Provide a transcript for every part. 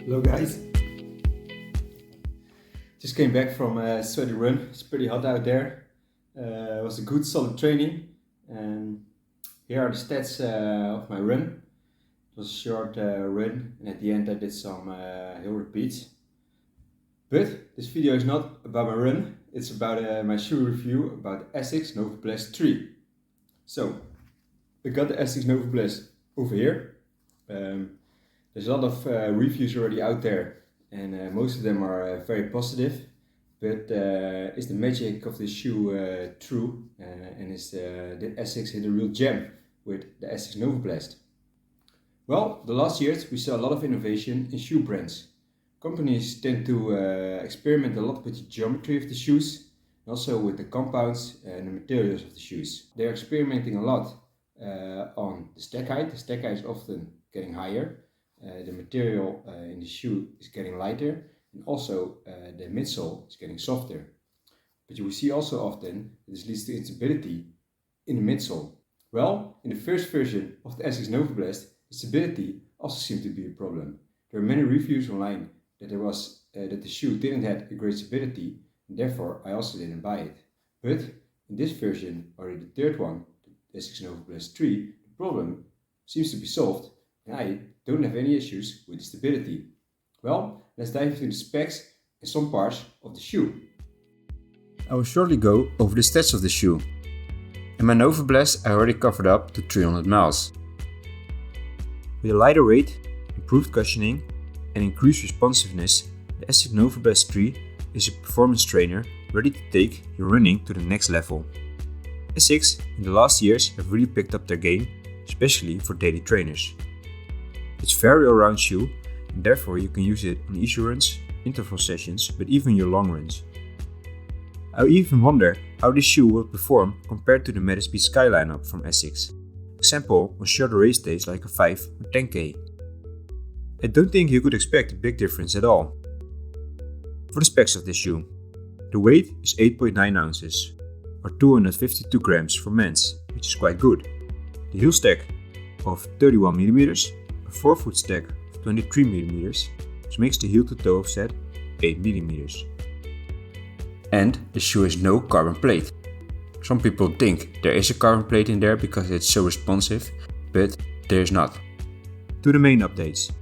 Hello guys, just came back from a sweaty run. It's pretty hot out there. It was a good solid training, and here are the stats of my run. It was a short run, and at the end I did some hill repeats. But this video is not about my run, it's about my shoe review about the Asics Novablast 3. So, I got the Asics Novablast over here. There's a lot of reviews already out there, and most of them are very positive. But is the magic of this shoe true? And did Asics hit a real gem with the Asics Novablast? Well, the last years we saw a lot of innovation in shoe brands. Companies tend to experiment a lot with the geometry of the shoes, and also with the compounds and the materials of the shoes. They're experimenting a lot on the stack height. The stack height is often getting higher. The material in the shoe is getting lighter, and also the midsole is getting softer. But you will see also often that this leads to instability in the midsole. Well, in the first version of the Asics Novablast, stability also seemed to be a problem. There are many reviews online that that the shoe didn't have a great stability, and therefore I also didn't buy it. But in this version, or in the third one, the Asics Novablast 3, the problem seems to be solved, and I don't have any issues with the stability. Well, let's dive into the specs and some parts of the shoe. I will shortly go over the stats of the shoe. In my Novablast I already covered up to 300 miles. With a lighter weight, improved cushioning and increased responsiveness, the Asics Novablast 3 is a performance trainer ready to take your running to the next level. Asics in the last years have really picked up their game, especially for daily trainers. It's a very all-round shoe, and therefore you can use it on easy runs, interval sessions, but even your long runs. I even wonder how this shoe will perform compared to the Metaspeed Sky lineup from Asics. Example on shorter race days like a 5 or 10k. I don't think you could expect a big difference at all. For the specs of this shoe, the weight is 8.9 ounces, or 252 grams for men's, which is quite good. The heel stack of 31mm, a forefoot stack of 23mm, which makes the heel to toe offset 8mm. And the shoe has no carbon plate. Some people think there is a carbon plate in there because it's so responsive, but there is not. To the main updates.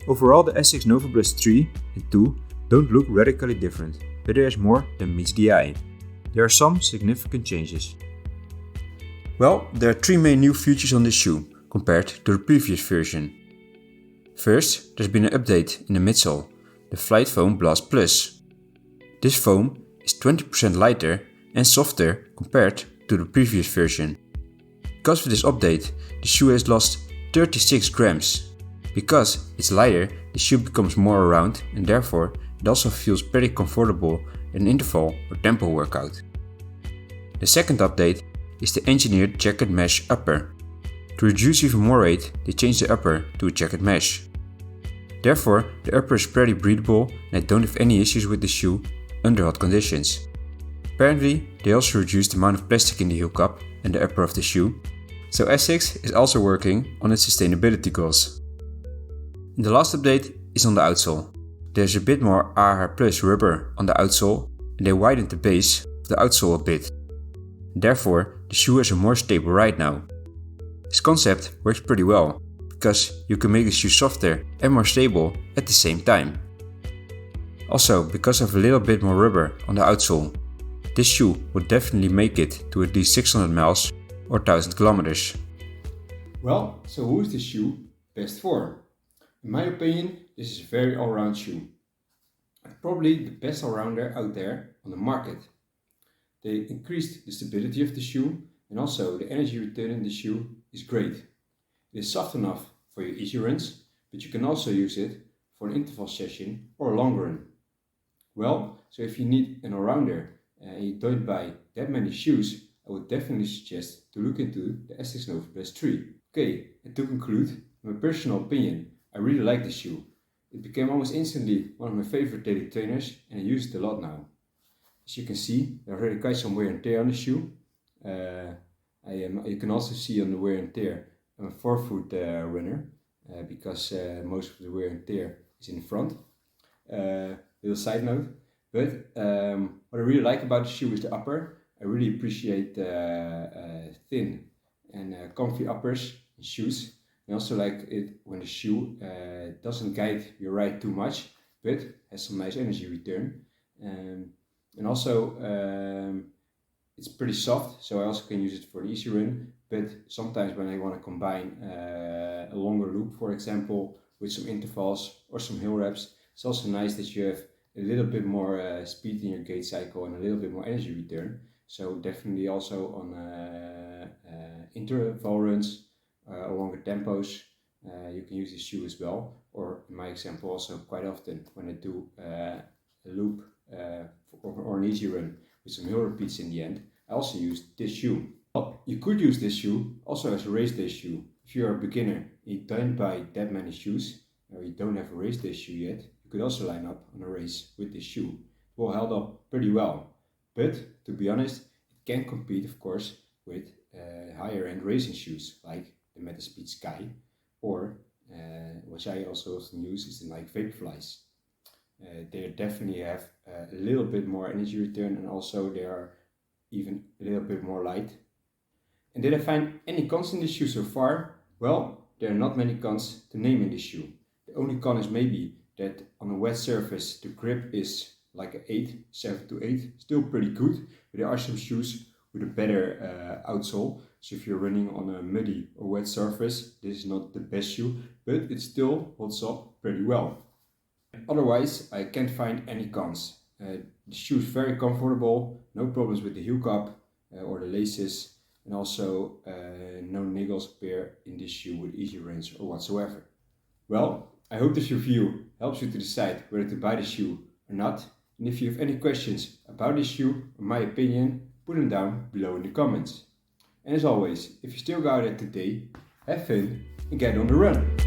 Overall, the Asics Novablast 3 and 2 don't look radically different, but there is more than meets the eye. There are some significant changes. Well, there are 3 main new features on this shoe compared to the previous version. First, there's been an update in the midsole, the Flight Foam Blast Plus. This foam is 20% lighter and softer compared to the previous version. Because of this update, the shoe has lost 36 grams. Because it's lighter, the shoe becomes more round, and therefore it also feels pretty comfortable in an interval or tempo workout. The second update is the engineered jacket mesh upper. To reduce even more weight, they changed the upper to a jacket mesh. Therefore, the upper is pretty breathable, and I don't have any issues with the shoe under hot conditions. Apparently, they also reduced the amount of plastic in the heel cup and the upper of the shoe, so Asics is also working on its sustainability goals. And the last update is on the outsole. There's a bit more AHA Plus rubber on the outsole, and they widened the base of the outsole a bit. Therefore, the shoe has a more stable ride now. This concept works pretty well, because you can make the shoe softer and more stable at the same time. Also, because of a little bit more rubber on the outsole, this shoe would definitely make it to at least 600 miles or 1000 kilometers. Well, so who is this shoe best for? In my opinion, this is a very all-round shoe. Probably the best all-rounder out there on the market. They increased the stability of the shoe, and also the energy return in the shoe is great. It is soft enough for your easy runs, but you can also use it for an interval session or a long run. Well, so if you need an all-rounder and you don't buy that many shoes, I would definitely suggest to look into the Asics Novablast 3. Okay, and to conclude, in my personal opinion, I really like this shoe. It became almost instantly one of my favorite daily trainers, and I use it a lot now. As you can see, there are already quite some wear and tear on the shoe. You can also see on the wear and tear I'm a forefoot runner because most of the wear and tear is in front. Little side note. But what I really like about the shoe is the upper. I really appreciate thin and comfy uppers in shoes. I also like it when the shoe doesn't guide your ride too much, but has some nice energy return. And also it's pretty soft, so I also can use it for an easy run. But sometimes when I want to combine a longer loop, for example, with some intervals or some hill reps, it's also nice that you have a little bit more speed in your gait cycle and a little bit more energy return. So definitely also on interval runs or longer tempos, you can use this shoe as well. Or in my example, also quite often when I do a loop or an easy run with some hill repeats in the end, I also use this shoe. Well, you could use this shoe also as a race day shoe. If you're a beginner, you don't buy that many shoes, or you don't have a race day shoe yet, you could also line up on a race with this shoe. It will hold up pretty well. But to be honest, it can compete, of course, with higher end racing shoes like the Metaspeed Sky, or which I also often use is the Nike Vaporflies. They definitely have a little bit more energy return, and also they are even a little bit more light. And did I find any cons in this shoe so far? Well, there are not many cons to name in this shoe. The only con is maybe that on a wet surface the grip is like an 8, 7 to 8, still pretty good, but there are some shoes with a better outsole. So if you're running on a muddy or wet surface, this is not the best shoe, but it still holds up pretty well. Otherwise, I can't find any cons. The shoe is very comfortable, no problems with the heel cup or the laces, and also no niggles appear in this shoe with easy runs or whatsoever. Well, I hope this review helps you to decide whether to buy the shoe or not. And if you have any questions about this shoe or my opinion, put them down below in the comments. And as always, if you still go out there today, have fun and get on the run!